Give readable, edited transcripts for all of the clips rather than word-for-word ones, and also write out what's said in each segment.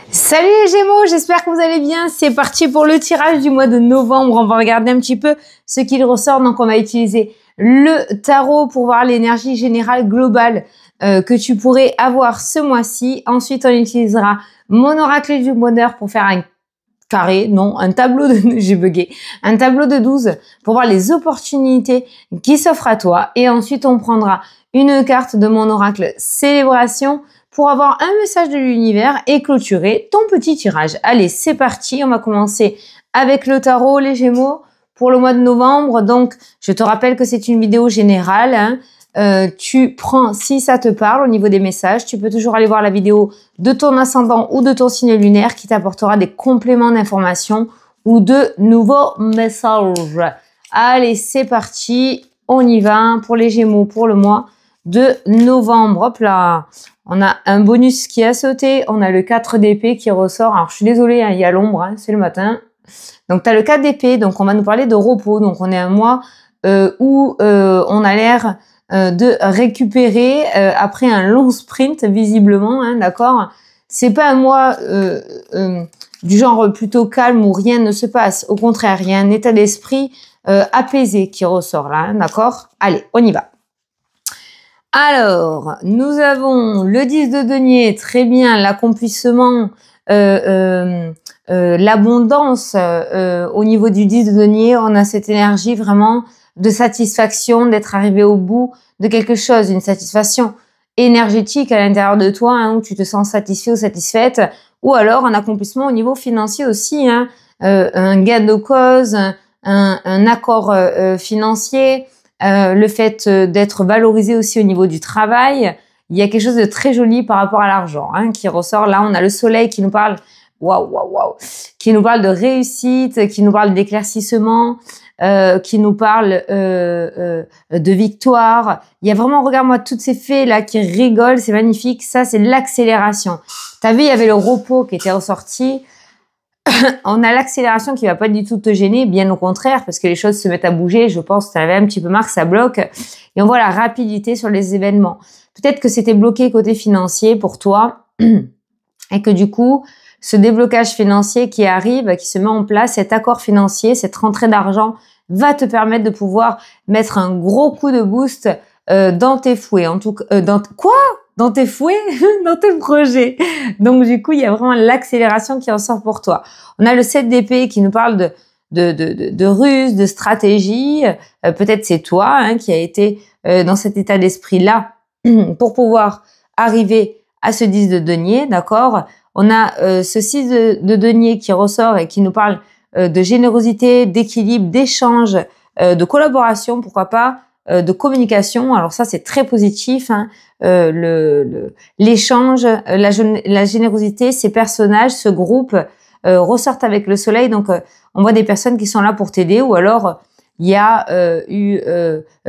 Salut les Gémeaux, j'espère que vous allez bien. C'est parti pour le tirage du mois de novembre. On va regarder un petit peu ce qu'il ressort. Donc, on va utiliser le tarot pour voir l'énergie générale globale que tu pourrais avoir ce mois-ci. Ensuite, on utilisera mon oracle du bonheur pour faire un carré, non, un tableau de, j'ai bugué, un tableau de 12 pour voir les opportunités qui s'offrent à toi. Et ensuite, on prendra une carte de mon oracle célébration pour avoir un message de l'univers et clôturer ton petit tirage. Allez, c'est parti. On va commencer avec le tarot, les Gémeaux, pour le mois de novembre. Donc, je te rappelle que c'est une vidéo générale, hein. Tu prends, si ça te parle au niveau des messages, tu peux toujours aller voir la vidéo de ton ascendant ou de ton signe lunaire qui t'apportera des compléments d'informations ou de nouveaux messages. Allez, c'est parti. On y va pour les Gémeaux pour le mois de novembre. Hop là. On a un bonus qui a sauté. On a le 4 d'épée qui ressort. Alors, je suis désolée, hein, il y a l'ombre, hein, c'est le matin. Donc, tu as le 4 d'épée. Donc, on va nous parler de repos. Donc, on est un mois où on a l'air de récupérer après un long sprint, visiblement, hein, d'accord. C'est pas un mois du genre plutôt calme où rien ne se passe. Au contraire, il y a un état d'esprit apaisé qui ressort là, hein, d'accord. Allez, on y va. Alors, nous avons le 10 de denier, très bien, l'accomplissement, l'abondance. Au niveau du 10 de denier, on a cette énergie vraiment de satisfaction, d'être arrivé au bout de quelque chose, une satisfaction énergétique à l'intérieur de toi, hein, où tu te sens satisfait ou satisfaite, ou alors un accomplissement au niveau financier aussi, hein, un gain de cause, un accord financier, le fait d'être valorisé aussi au niveau du travail. Il y a quelque chose de très joli par rapport à l'argent, hein, qui ressort. Là, on a le soleil qui nous parle, qui nous parle de réussite, qui nous parle d'éclaircissement, qui nous parle de victoire. Il y a vraiment, regarde-moi, toutes ces fées là qui rigolent, c'est magnifique. Ça, c'est l'accélération. T'as vu, il y avait le repos qui était ressorti. On a l'accélération qui va pas du tout te gêner, bien au contraire, parce que les choses se mettent à bouger. Je pense que tu avais un petit peu marre que ça bloque. Et on voit la rapidité sur les événements. Peut-être que c'était bloqué côté financier pour toi et que du coup, ce déblocage financier qui arrive, qui se met en place, cet accord financier, cette rentrée d'argent va te permettre de pouvoir mettre un gros coup de boost dans tes fouets. En tout cas, dans tes fouets, dans tes projets. Donc, du coup, il y a vraiment l'accélération qui en sort pour toi. On a le 7 d'épée qui nous parle de ruse, de stratégie. Peut-être c'est toi, hein, qui a été dans cet état d'esprit-là pour pouvoir arriver à ce 10 de denier, d'accord? On a ce 6 de denier qui ressort et qui nous parle de générosité, d'équilibre, d'échange, de collaboration, pourquoi pas, de communication. Alors ça, c'est très positif, hein. L'échange, la générosité, ces personnages, ce groupe ressortent avec le soleil. Donc, on voit des personnes qui sont là pour t'aider, ou alors il y a eu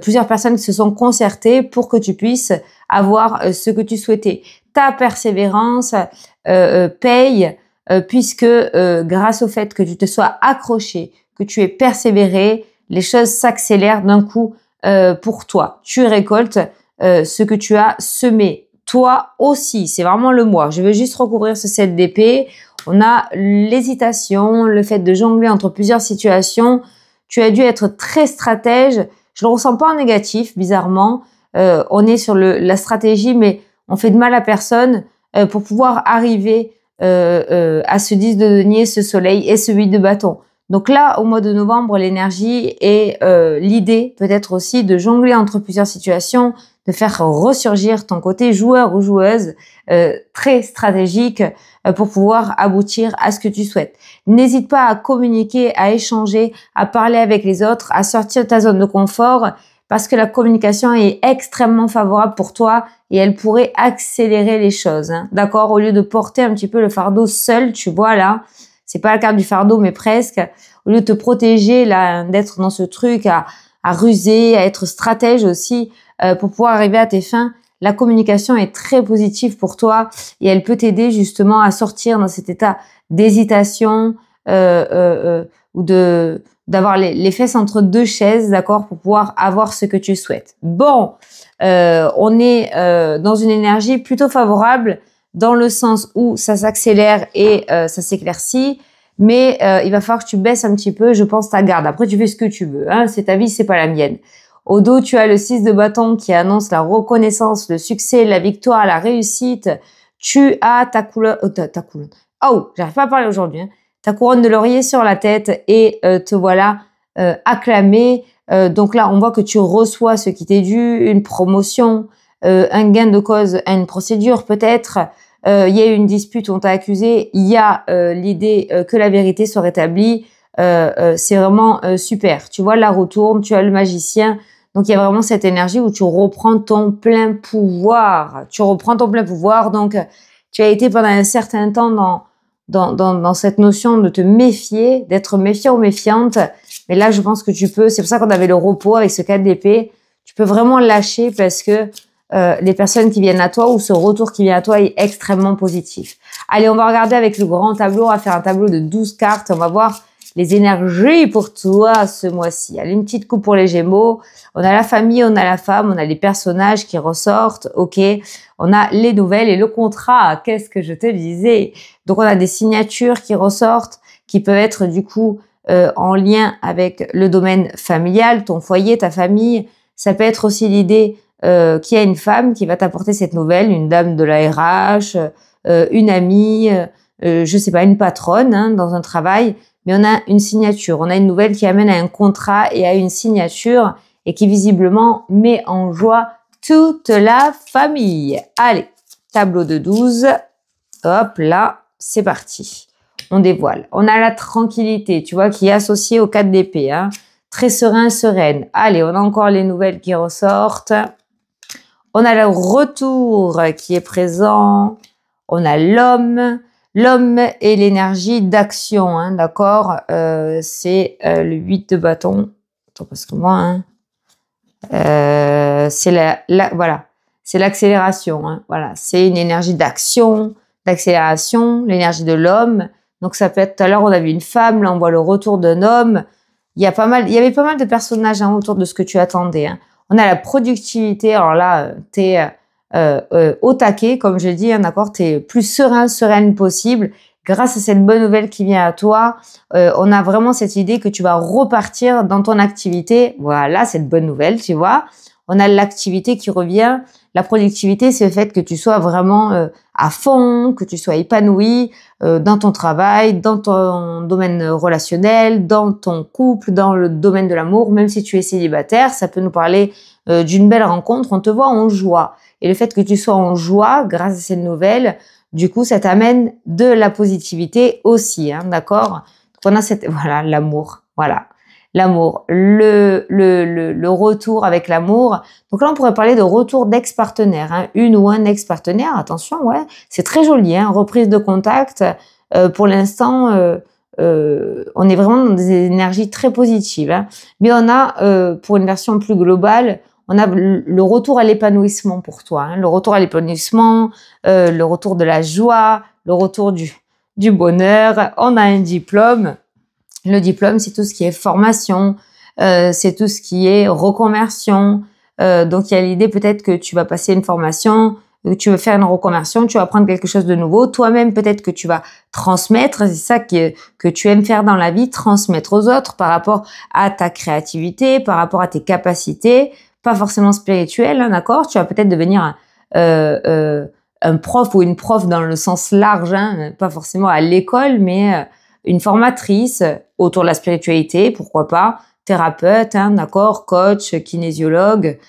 plusieurs personnes qui se sont concertées pour que tu puisses avoir ce que tu souhaitais. Ta persévérance paye, puisque grâce au fait que tu te sois accroché, que tu aies persévéré, les choses s'accélèrent d'un coup pour toi. Tu récoltes ce que tu as semé. Toi aussi, c'est vraiment le mois. Je veux juste recouvrir ce 7 d'épée. On a l'hésitation, le fait de jongler entre plusieurs situations. Tu as dû être très stratège. Je le ressens pas en négatif, bizarrement. On est sur la stratégie, mais on fait de mal à personne pour pouvoir arriver à ce 10 de denier, ce soleil et ce 8 de bâton. Donc là, au mois de novembre, l'énergie et l'idée peut-être aussi de jongler entre plusieurs situations, de faire ressurgir ton côté joueur ou joueuse très stratégique pour pouvoir aboutir à ce que tu souhaites. N'hésite pas à communiquer, à échanger, à parler avec les autres, à sortir de ta zone de confort parce que la communication est extrêmement favorable pour toi et elle pourrait accélérer les choses, hein. D'accord? Au lieu de porter un petit peu le fardeau seul, tu vois là, c'est pas la carte du fardeau, mais presque. Au lieu de te protéger, là, d'être dans ce truc à ruser, à être stratège aussi, pour pouvoir arriver à tes fins, la communication est très positive pour toi et elle peut t'aider justement à sortir dans cet état d'hésitation ou d'avoir les fesses entre deux chaises, d'accord, pour pouvoir avoir ce que tu souhaites. Bon, on est dans une énergie plutôt favorable. dans le sens où ça s'accélère et ça s'éclaircit. Mais il va falloir que tu baisses un petit peu, je pense, ta garde. Après, tu fais ce que tu veux. Hein, c'est ta vie, c'est pas la mienne. Au dos, tu as le 6 de bâton qui annonce la reconnaissance, le succès, la victoire, la réussite. Tu as ta couleur... ta couronne. Oh, j'arrive pas à parler aujourd'hui. Hein. Ta couronne de laurier sur la tête et te voilà acclamé. Donc là, on voit que tu reçois ce qui t'est dû, une promotion, un gain de cause à une procédure peut-être. Il y a eu une dispute, on t'a accusé. Il y a l'idée que la vérité soit rétablie. C'est vraiment super. Tu vois, la retourne, tu as le magicien. Donc, il y a vraiment cette énergie où tu reprends ton plein pouvoir. Tu reprends ton plein pouvoir. Donc, tu as été pendant un certain temps dans cette notion de te méfier, d'être méfiant ou méfiante. Mais là, je pense que tu peux. C'est pour ça qu'on avait le repos avec ce 4 d'épée. Tu peux vraiment lâcher parce que les personnes qui viennent à toi ou ce retour qui vient à toi est extrêmement positif. Allez, on va regarder avec le grand tableau. On va faire un tableau de 12 cartes. On va voir les énergies pour toi ce mois-ci. Allez, une petite coupe pour les Gémeaux. On a la famille, on a la femme, on a les personnages qui ressortent. Ok, on a les nouvelles et le contrat. Qu'est-ce que je te disais? Donc, on a des signatures qui ressortent, qui peuvent être du coup en lien avec le domaine familial, ton foyer, ta famille. Ça peut être aussi l'idée qu'il y a une femme qui va t'apporter cette nouvelle, une dame de la RH, une amie, je sais pas, une patronne hein, dans un travail. Mais on a une signature, on a une nouvelle qui amène à un contrat et à une signature et qui visiblement met en joie toute la famille. Allez, tableau de 12. Hop là, c'est parti. On dévoile. On a la tranquillité, tu vois, qui est associée au 4 d'épée. Hein. Très serein, sereine. Allez, on a encore les nouvelles qui ressortent. On a le retour qui est présent. On a l'homme. L'homme et l'énergie d'action, hein, d'accord. C'est le 8 de bâton. Attends, parce que moi, hein, c'est voilà, c'est l'accélération. Hein, voilà, c'est une énergie d'action, d'accélération, l'énergie de l'homme. Donc ça peut être, tout à l'heure on a vu une femme, là on voit le retour d'un homme. Il y avait pas mal de personnages hein, autour de ce que tu attendais. Hein. On a la productivité. Alors là, t'es au taquet, comme je dis, hein, d'accord, t'es plus sereine possible. Grâce à cette bonne nouvelle qui vient à toi, on a vraiment cette idée que tu vas repartir dans ton activité. Voilà, cette bonne nouvelle, tu vois. On a l'activité qui revient. La productivité, c'est le fait que tu sois vraiment à fond, que tu sois épanoui dans ton travail, dans ton domaine relationnel, dans ton couple, dans le domaine de l'amour. Même si tu es célibataire, ça peut nous parler d'une belle rencontre. On te voit en joie. Et le fait que tu sois en joie grâce à cette nouvelle, du coup, ça t'amène de la positivité aussi, hein, d'accord? Donc, on a voilà, l'amour, voilà. L'amour, le retour avec l'amour. Donc là, on pourrait parler de retour d'ex-partenaire, hein, une ou un ex-partenaire. Attention, ouais, c'est très joli, hein, reprise de contact. Pour l'instant, on est vraiment dans des énergies très positives. Hein. Mais on a, pour une version plus globale, on a le retour à l'épanouissement pour toi, hein, le retour à l'épanouissement, le retour de la joie, le retour du bonheur. On a un diplôme. Le diplôme, c'est tout ce qui est formation, c'est tout ce qui est reconversion. Donc, il y a l'idée peut-être que tu vas passer une formation, que tu veux faire une reconversion, tu vas apprendre quelque chose de nouveau. Toi-même, peut-être que tu vas transmettre. C'est ça que tu aimes faire dans la vie, transmettre aux autres par rapport à ta créativité, par rapport à tes capacités, pas forcément spirituelles, hein, d'accord? Tu vas peut-être devenir un prof ou une prof dans le sens large, hein, pas forcément à l'école, mais une formatrice autour de la spiritualité, pourquoi pas, thérapeute, hein, d'accord, coach, kinésiologue,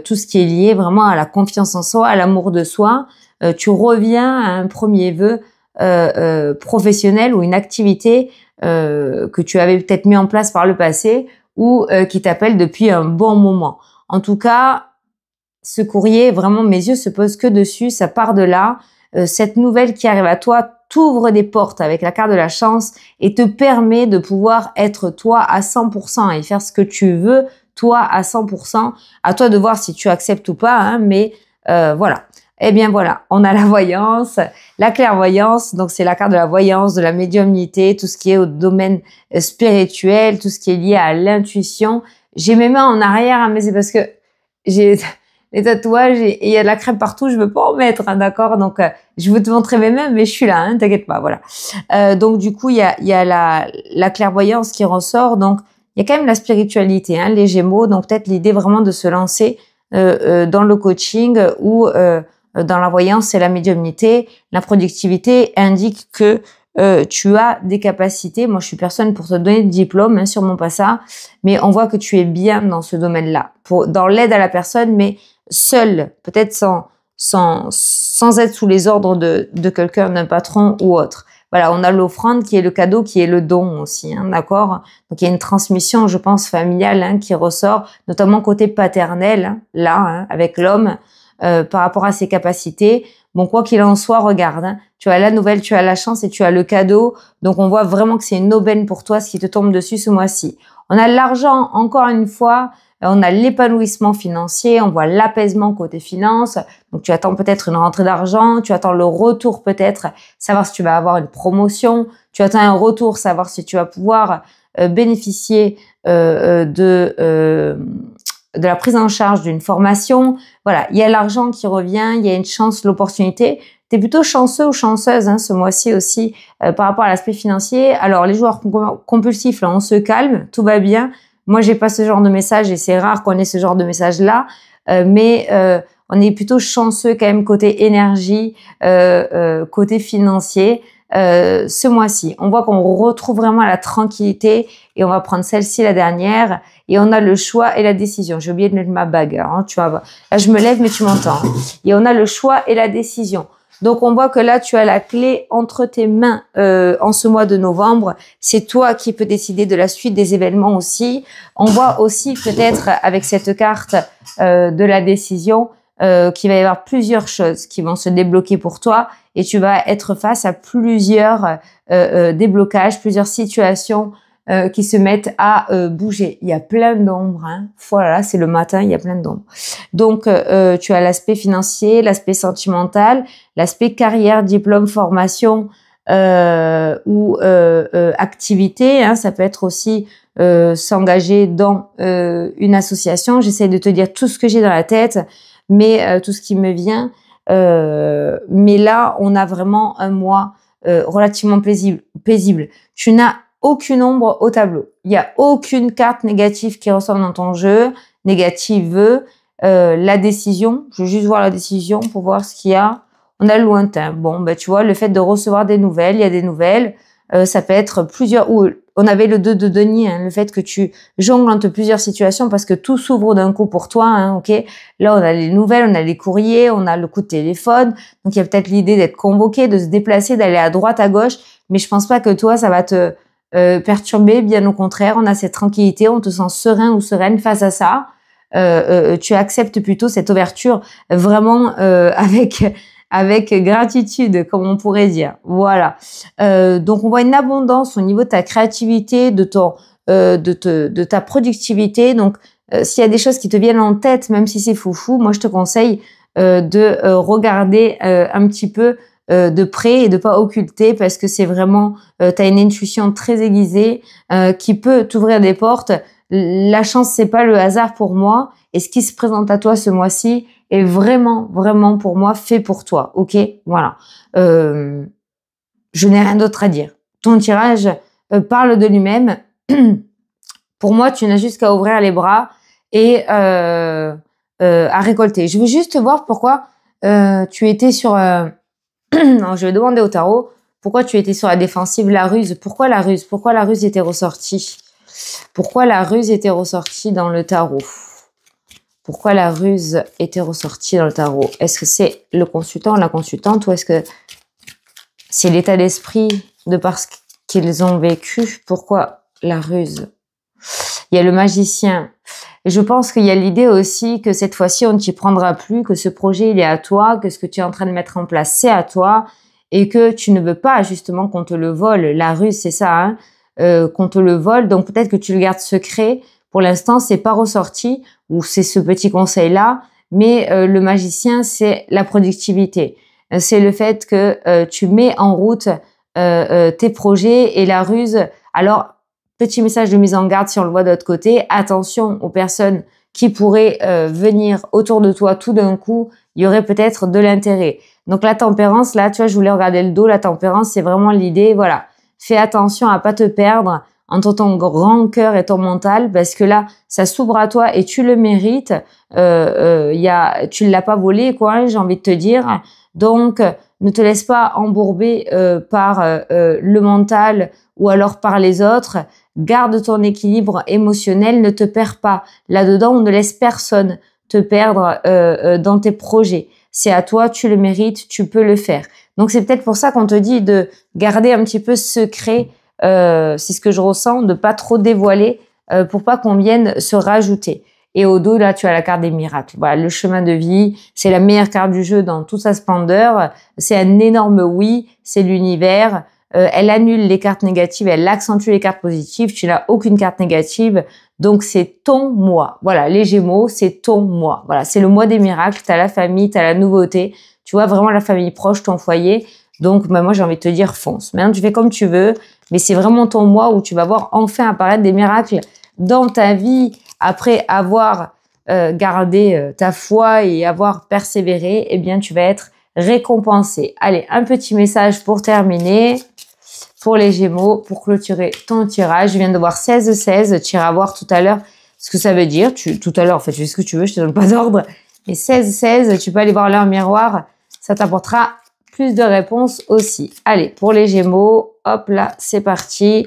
tout ce qui est lié vraiment à la confiance en soi, à l'amour de soi. Tu reviens à un premier vœu professionnel ou une activité que tu avais peut-être mis en place par le passé ou qui t'appelle depuis un bon moment. En tout cas, ce courrier, vraiment, mes yeux se posent que dessus, ça part de là. Cette nouvelle qui arrive à toi t'ouvre des portes avec la carte de la chance et te permet de pouvoir être toi à 100% et faire ce que tu veux, toi à 100%. À toi de voir si tu acceptes ou pas, hein, mais voilà. Eh bien voilà, on a la voyance, la clairvoyance, donc c'est la carte de la voyance, de la médiumnité, tout ce qui est au domaine spirituel, tout ce qui est lié à l'intuition. J'ai mes mains en arrière, hein, mais c'est parce que les tatouages et il y a de la crème partout, je veux pas en mettre, hein, d'accord? Donc, je veux te montrer mes mains, mais je suis là, hein, t'inquiète pas, voilà. Donc, du coup, il y a la clairvoyance qui ressort. Donc, il y a quand même la spiritualité, hein, les Gémeaux. Donc, peut-être l'idée vraiment de se lancer dans le coaching ou dans la voyance et la médiumnité. La productivité indique que tu as des capacités. Moi, je suis personne pour te donner de diplôme, hein, sur mon passat, mais on voit que tu es bien dans ce domaine-là, dans l'aide à la personne, mais seul, peut-être sans être sous les ordres de quelqu'un, d'un patron ou autre. Voilà, on a l'offrande qui est le cadeau, qui est le don aussi, hein, d'accord? Donc, il y a une transmission, je pense, familiale, hein, qui ressort, notamment côté paternel, hein, là, hein, avec l'homme, par rapport à ses capacités. Bon, quoi qu'il en soit, regarde, hein, tu as la nouvelle, tu as la chance et tu as le cadeau. Donc, on voit vraiment que c'est une aubaine pour toi, ce qui te tombe dessus ce mois-ci. On a l'argent, encore une fois, on a l'épanouissement financier, on voit l'apaisement côté finance. Donc, tu attends peut-être une rentrée d'argent, tu attends le retour peut-être, savoir si tu vas avoir une promotion, tu attends un retour, savoir si tu vas pouvoir bénéficier de la prise en charge d'une formation. Voilà, il y a l'argent qui revient, il y a une chance, l'opportunité. Tu es plutôt chanceux ou chanceuse, hein, ce mois-ci aussi par rapport à l'aspect financier. Alors, les joueurs compulsifs, là, on se calme, tout va bien. Moi, j'ai pas ce genre de message et c'est rare qu'on ait ce genre de message-là. Mais on est plutôt chanceux quand même côté énergie, côté financier. Ce mois-ci, on voit qu'on retrouve vraiment la tranquillité et on va prendre celle-ci, la dernière, et on a le choix et la décision. J'ai oublié de mettre ma bague, hein, tu vois. Là, je me lève, mais tu m'entends. Hein. Et on a le choix et la décision. Donc, on voit que là, tu as la clé entre tes mains en ce mois de novembre. C'est toi qui peux décider de la suite des événements aussi. On voit aussi peut-être avec cette carte de la décision qu'il va y avoir plusieurs choses qui vont se débloquer pour toi et tu vas être face à plusieurs déblocages, plusieurs situations qui se mettent à bouger. Il y a plein d'ombres. Hein. Voilà, c'est le matin, il y a plein d'ombres. Donc, tu as l'aspect financier, l'aspect sentimental, l'aspect carrière, diplôme, formation ou activité. Hein. Ça peut être aussi s'engager dans une association. J'essaie de te dire tout ce que j'ai dans la tête, mais tout ce qui me vient. Mais là, on a vraiment un mois relativement paisible. Tu n'as aucune ombre au tableau. Il n'y a aucune carte négative qui ressort dans ton jeu. Négative, la décision. Je veux juste voir la décision pour voir ce qu'il y a. On a le lointain. Bon, ben tu vois, le fait de recevoir des nouvelles, il y a des nouvelles. Ça peut être plusieurs... Ou on avait le 2 de denier, hein, le fait que tu jongles entre plusieurs situations parce que tout s'ouvre d'un coup pour toi, hein, ok. Là, on a les nouvelles, on a les courriers, on a le coup de téléphone. Donc, il y a peut-être l'idée d'être convoqué, de se déplacer, d'aller à droite, à gauche. Mais je pense pas que toi, ça va te perturber. Bien au contraire, on a cette tranquillité, on te sent serein ou sereine face à ça. Tu acceptes plutôt cette ouverture vraiment avec gratitude, comme on pourrait dire. Voilà. Donc, on voit une abondance au niveau de ta créativité, de ta productivité. Donc, s'il y a des choses qui te viennent en tête, même si c'est foufou, moi, je te conseille de regarder un petit peu de près et de pas occulter parce que c'est vraiment, t'as une intuition très aiguisée qui peut t'ouvrir des portes. La chance, c'est pas le hasard pour moi. Et ce qui se présente à toi ce mois-ci est vraiment, vraiment pour moi fait pour toi. Ok, voilà. Je n'ai rien d'autre à dire. Ton tirage parle de lui-même. Pour moi, tu n'as juste qu'à ouvrir les bras et à récolter. Je veux juste voir pourquoi tu étais sur... Non, je vais demander au tarot pourquoi tu étais sur la défensive, la ruse. Pourquoi la ruse? Pourquoi la ruse était ressortie? Pourquoi la ruse était ressortie dans le tarot? Pourquoi la ruse était ressortie dans le tarot? Est-ce que c'est le consultant, la consultante, ou est-ce que c'est l'état d'esprit de par ce qu'ils ont vécu? Pourquoi la ruse? Il y a le magicien. Et je pense qu'il y a l'idée aussi que cette fois-ci, on ne t'y prendra plus, que ce projet, il est à toi, que ce que tu es en train de mettre en place, c'est à toi, et que tu ne veux pas justement qu'on te le vole. La ruse, c'est ça, hein, qu'on te le vole. Donc peut-être que tu le gardes secret. Pour l'instant, c'est pas ressorti, ou c'est ce petit conseil-là. Mais le magicien, c'est la productivité. C'est le fait que tu mets en route tes projets et la ruse. Alors, petit message de mise en garde si on le voit de l'autre côté. Attention aux personnes qui pourraient venir autour de toi tout d'un coup, il y aurait peut-être de l'intérêt. Donc la tempérance, là, tu vois, je voulais regarder le dos. La tempérance, c'est vraiment l'idée, voilà. Fais attention à pas te perdre entre ton grand cœur et ton mental, parce que là, ça s'ouvre à toi et tu le mérites. Tu l'as pas volé, quoi, hein, j'ai envie de te dire. Donc, ne te laisse pas embourber par le mental ou alors par les autres. Garde ton équilibre émotionnel, ne te perds pas. Là-dedans, on ne laisse personne te perdre dans tes projets. C'est à toi, tu le mérites, tu peux le faire. Donc, c'est peut-être pour ça qu'on te dit de garder un petit peu secret, c'est ce que je ressens, de pas trop dévoiler pour pas qu'on vienne se rajouter. Et au dos, là, tu as la carte des miracles. Voilà, le chemin de vie, c'est la meilleure carte du jeu dans toute sa splendeur. C'est un énorme oui, c'est l'univers. Elle annule les cartes négatives, elle accentue les cartes positives. Tu n'as aucune carte négative, donc c'est ton mois. Voilà, les Gémeaux, c'est ton mois. Voilà, c'est le mois des miracles. T'as la famille, t'as la nouveauté. Tu vois vraiment la famille proche, ton foyer. Donc, moi, j'ai envie de te dire fonce. Maintenant, tu fais comme tu veux, mais c'est vraiment ton mois où tu vas voir enfin apparaître des miracles dans ta vie après avoir gardé ta foi et avoir persévéré. Eh bien, tu vas être récompensé. Allez, un petit message pour terminer. Pour les Gémeaux, pour clôturer ton tirage. Je viens de voir 16-16. Tu iras voir tout à l'heure ce que ça veut dire. Tout à l'heure, en fait, tu fais ce que tu veux, je te donne pas d'ordre. Mais 16-16, tu peux aller voir leur miroir. Ça t'apportera plus de réponses aussi. Allez, pour les Gémeaux, hop là, c'est parti.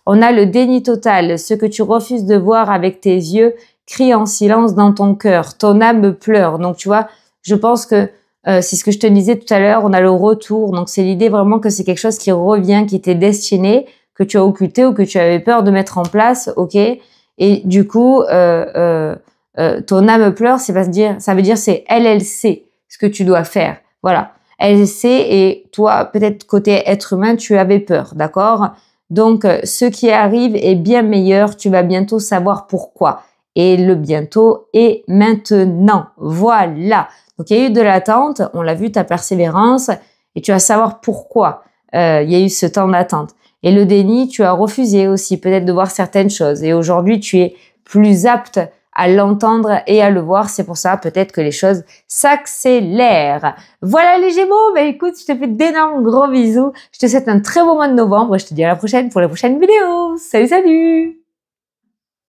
On a le déni total. Ce que tu refuses de voir avec tes yeux crie en silence dans ton cœur. Ton âme pleure. Donc, tu vois, je pense que c'est ce que je te disais tout à l'heure, on a le retour. Donc, c'est l'idée vraiment que c'est quelque chose qui revient, qui t'est destiné, que tu as occulté ou que tu avais peur de mettre en place, ok? Et du coup, ton âme pleure, ça veut dire c'est elle sait ce que tu dois faire. Voilà. Elle sait et toi, peut-être côté être humain, tu avais peur, d'accord? Donc, ce qui arrive est bien meilleur. Tu vas bientôt savoir pourquoi. Et le bientôt est maintenant. Voilà. Donc, il y a eu de l'attente, on l'a vu, ta persévérance, et tu vas savoir pourquoi il y a eu ce temps d'attente. Et le déni, tu as refusé aussi peut-être de voir certaines choses. Et aujourd'hui, tu es plus apte à l'entendre et à le voir. C'est pour ça peut-être que les choses s'accélèrent. Voilà les Gémeaux, bah écoute, je te fais d'énormes gros bisous. Je te souhaite un très beau mois de novembre et je te dis à la prochaine pour la prochaine vidéo. Salut, salut!